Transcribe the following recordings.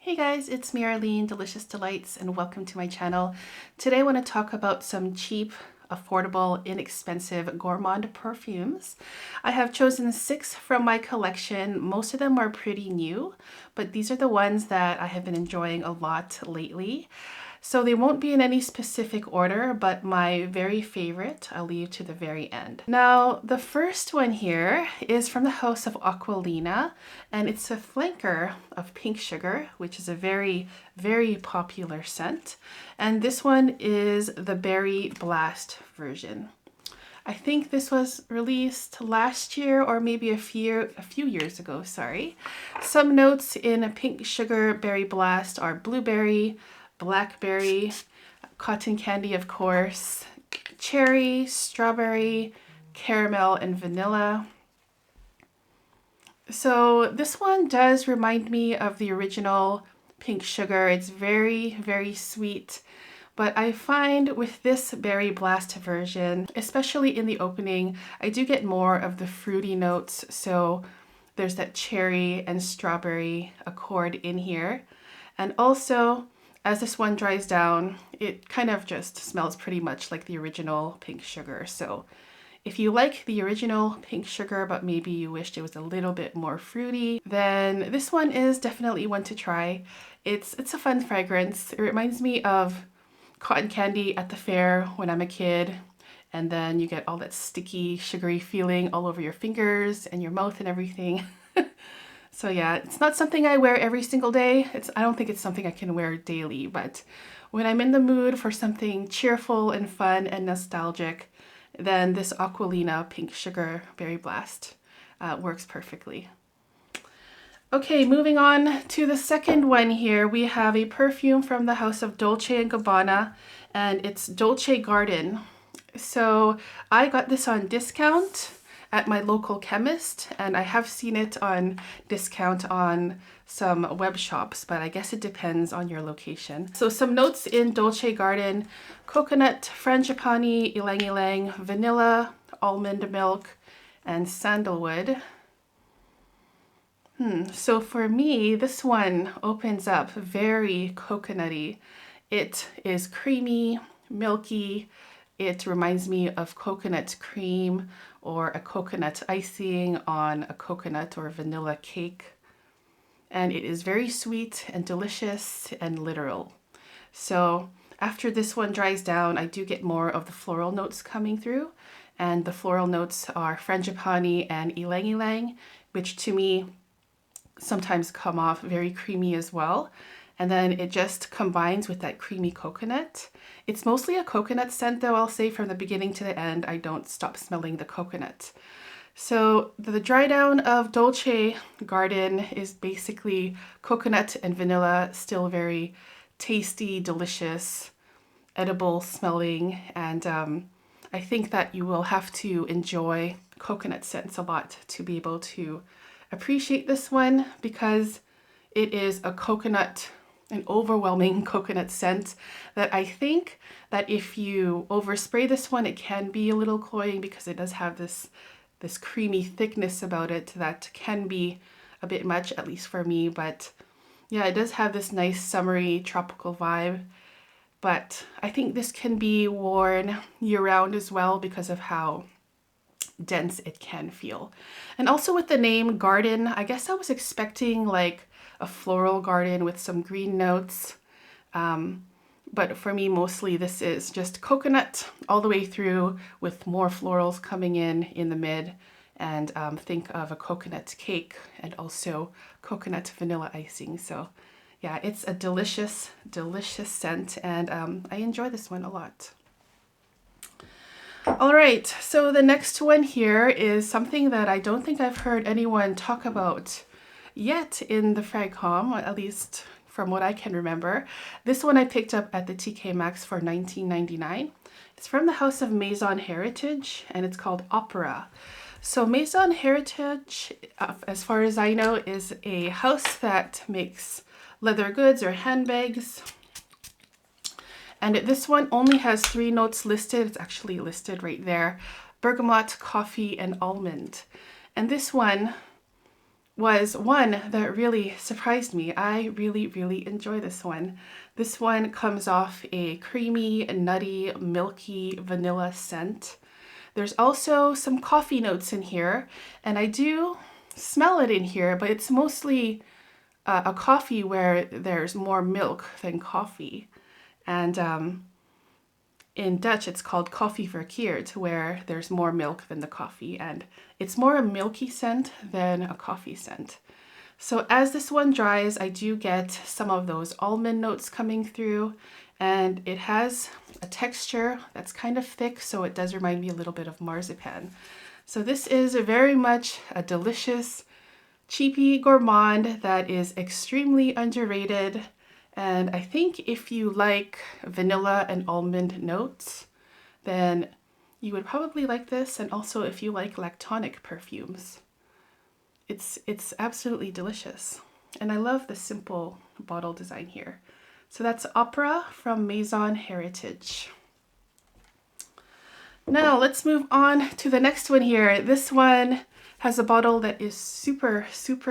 Hey guys, it's me Arlene, Delicious Delights, and welcome to my channel. Today I want to talk about some cheap, affordable, inexpensive Gourmand perfumes. I have chosen 6 from my collection. Most of them are pretty new, but these are the ones that I have been enjoying a lot lately. So they won't be in any specific order, but my very favorite I'll leave to the very end. Now, the first one here is from the house of Aquolina, and it's a flanker of Pink Sugar, which is a very, very popular scent. And this one is the Berry Blast version. I think this was released last year or maybe a few years ago, sorry. Some notes in a Pink Sugar Berry Blast are blueberry, blackberry, cotton candy, of course, cherry, strawberry, caramel, and vanilla. So this one does remind me of the original Pink Sugar. It's very, very sweet. But I find with this Berry Blast version, especially in the opening, I do get more of the fruity notes. So there's that cherry and strawberry accord in here. And also, as this one dries down, it kind of just smells pretty much like the original Pink Sugar. So if you like the original Pink Sugar, but maybe you wished it was a little bit more fruity, then this one is definitely one to try. It's a fun fragrance. It reminds me of cotton candy at the fair when I'm a kid, and then you get all that sticky, sugary feeling all over your fingers and your mouth and everything. So yeah, it's not something I wear every single day. I don't think it's something I can wear daily, but when I'm in the mood for something cheerful and fun and nostalgic, then this Aquolina Pink Sugar Berry Blast works perfectly. Okay, moving on to the second one here, we have a perfume from the house of Dolce & Gabbana, and it's Dolce Garden. So I got this on discount at my local chemist, and I have seen it on discount on some web shops, but I guess it depends on your location. So some notes in Dolce Garden: coconut, frangipani, ylang ylang, vanilla, almond milk, and sandalwood. So for me, this one opens up very coconutty. It is creamy, milky. It reminds me of coconut cream or a coconut icing on a coconut or vanilla cake. And it is very sweet and delicious and literal. So after this one dries down, I do get more of the floral notes coming through. And the floral notes are frangipani and ylang ylang, which to me sometimes come off very creamy as well. And then it just combines with that creamy coconut. It's mostly a coconut scent though, I'll say, from the beginning to the end. I don't stop smelling the coconut. So the dry down of Dolce Garden is basically coconut and vanilla, still very tasty, delicious, edible smelling. And I think that you will have to enjoy coconut scents a lot to be able to appreciate this one, because it is a coconut, an overwhelming coconut scent that I think that if you overspray this one, it can be a little cloying, because it does have this creamy thickness about it that can be a bit much, at least for me. But yeah, it does have this nice summery tropical vibe. But I think this can be worn year-round as well because of how dense it can feel. And also with the name Garden, I guess I was expecting like a floral garden with some green notes. But for me, mostly this is just coconut all the way through, with more florals coming in the mid. And think of a coconut cake and also coconut vanilla icing. So yeah, it's a delicious, delicious scent, and I enjoy this one a lot. All right, so the next one here is something that I don't think I've heard anyone talk about yet in the Frag Com, at least from what I can remember. This one I picked up at the TK Maxx for $19.99. It's from the house of Maison Heritage, and it's called Opera. So Maison Heritage, as far as I know, is a house that makes leather goods or handbags. And this one only has 3 notes listed. It's actually listed right there: bergamot, coffee, and almond. And this one was one that really surprised me. I really enjoy this one. This one comes off a creamy, nutty, milky vanilla scent. There's also some coffee notes in here, and I do smell it in here, but it's mostly a coffee where there's more milk than coffee. And in Dutch, it's called koffie verkeerd, where there's more milk than the coffee, and it's more a milky scent than a coffee scent. So as this one dries, I do get some of those almond notes coming through, and it has a texture that's kind of thick, so it does remind me a little bit of marzipan. So this is very much a delicious, cheapy gourmand that is extremely underrated. And I think if you like vanilla and almond notes, then you would probably like this. And also if you like lactonic perfumes, it's absolutely delicious. And I love the simple bottle design here. So that's Opera from Maison Heritage. Now let's move on to the next one here. This one has a bottle that is super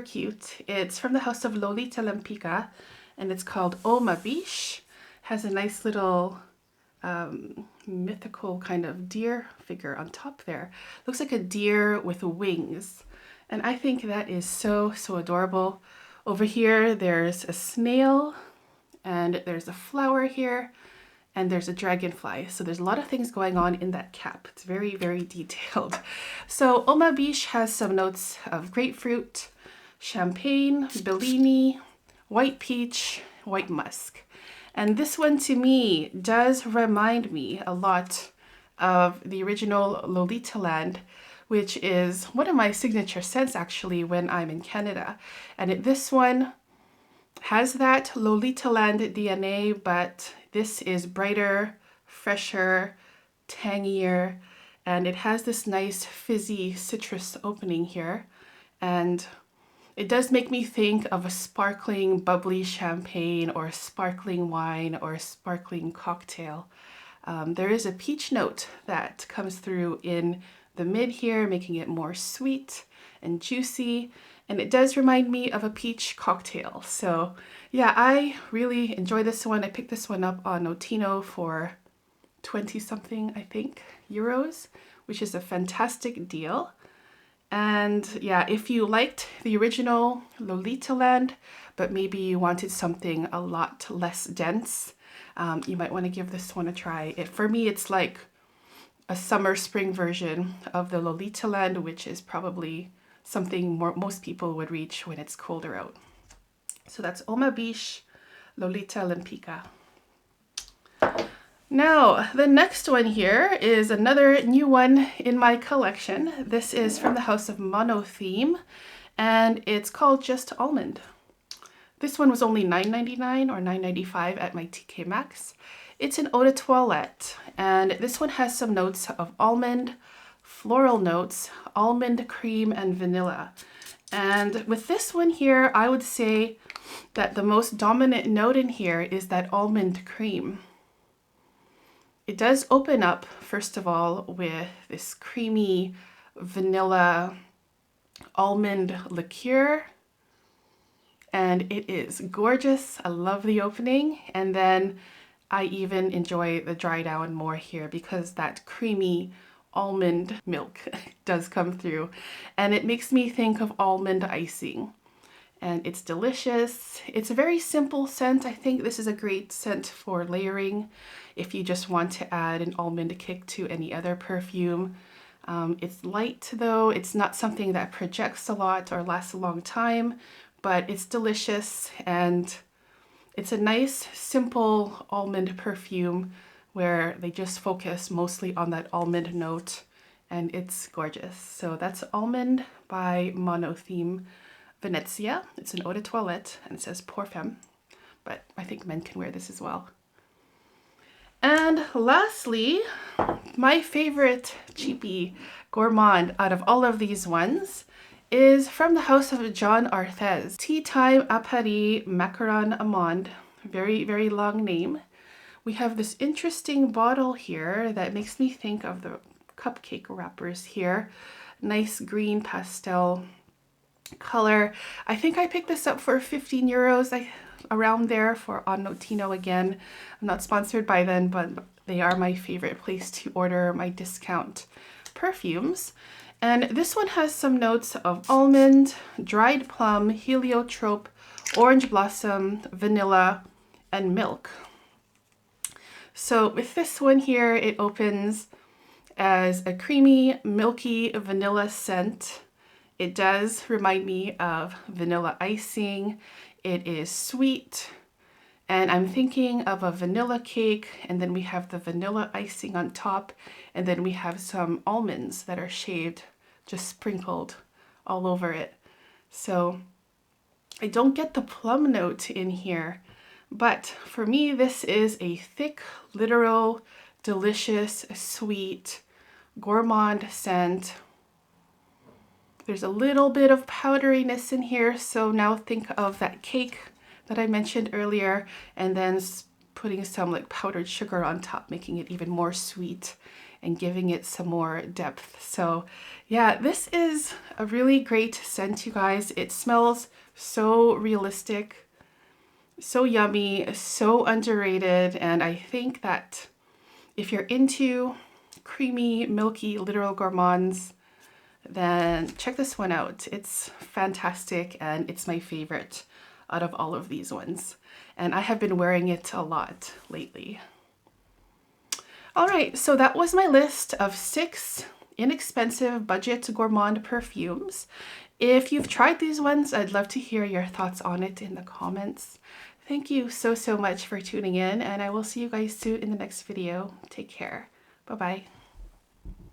cute. It's from the house of Lolita Lempicka, and it's called Biche. Has a nice little mythical kind of deer figure on top there. Looks like a deer with wings. And I think that is so adorable. Over here, there's a snail, and there's a flower here, and there's a dragonfly. So there's a lot of things going on in that cap. It's very detailed. So Biche has some notes of grapefruit, champagne, Bellini, white peach, white musk. And this one to me does remind me a lot of the original Lolita Land, which is one of my signature scents actually when I'm in Canada. And this one has that Lolita Land DNA, but this is brighter, fresher, tangier, and it has this nice fizzy citrus opening here. And it does make me think of a sparkling, bubbly champagne or sparkling wine or sparkling cocktail. There is a peach note that comes through in the mid here, making it more sweet and juicy. And it does remind me of a peach cocktail. So yeah, I really enjoy this one. I picked this one up on Notino for 20 something, I think, euros, which is a fantastic deal. And yeah, if you liked the original Lolita Land, but maybe you wanted something a lot less dense, you might want to give this one a try. For me, it's like a summer spring version of the Lolita Land, which is probably something most people would reach when it's colder out. So that's Biche, Lolita Lempicka. Now, the next one here is another new one in my collection. This is from the house of Monotheme, and it's called Just Almond. This one was only $9.99 or $9.95 at my TK Maxx. It's an eau de toilette, and this one has some notes of almond, floral notes, almond cream, and vanilla. And with this one here, I would say that the most dominant note in here is that almond cream. It does open up, first of all, with this creamy vanilla almond liqueur, and it is gorgeous. I love the opening, and then I even enjoy the dry down more here because that creamy almond milk does come through, and it makes me think of almond icing. And it's delicious. It's a very simple scent. I think this is a great scent for layering if you just want to add an almond kick to any other perfume. It's light though. It's not something that projects a lot or lasts a long time, but it's delicious, and it's a nice, simple almond perfume where they just focus mostly on that almond note, and it's gorgeous. So that's Almond by Monotheme. Venezia. It's an eau de toilette, and it says Perfume, but I think men can wear this as well. And lastly, my favorite cheapy gourmand out of all of these ones is from the house of Jeanne Arthes. Tea Time à Paris Macaron Amande. Very long name. We have this interesting bottle here that makes me think of the cupcake wrappers here. Nice green pastel color. I think I picked this up for 15 euros, around there, for on Notino again. I'm not sponsored by them, but they are my favorite place to order my discount perfumes. And this one has some notes of almond, dried plum, heliotrope, orange blossom, vanilla, and milk. So with this one here, it opens as a creamy, milky vanilla scent. It does remind me of vanilla icing. It is sweet, and I'm thinking of a vanilla cake, and then we have the vanilla icing on top, and then we have some almonds that are shaved, just sprinkled all over it. So I don't get the plum note in here, but for me, this is a thick, literal, delicious, sweet, gourmand scent. There's a little bit of powderiness in here, so now think of that cake that I mentioned earlier, and then putting some like powdered sugar on top, making it even more sweet and giving it some more depth. So yeah, this is a really great scent, you guys. It smells so realistic, so yummy, so underrated, and I think that if you're into creamy, milky, literal gourmands, then check this one out. It's fantastic, and it's my favorite out of all of these ones. And I have been wearing it a lot lately. All right, so that was my list of 6 inexpensive budget gourmand perfumes. If you've tried these ones, I'd love to hear your thoughts on it in the comments. Thank you so much for tuning in, and I will see you guys soon in the next video. Take care. Bye-bye.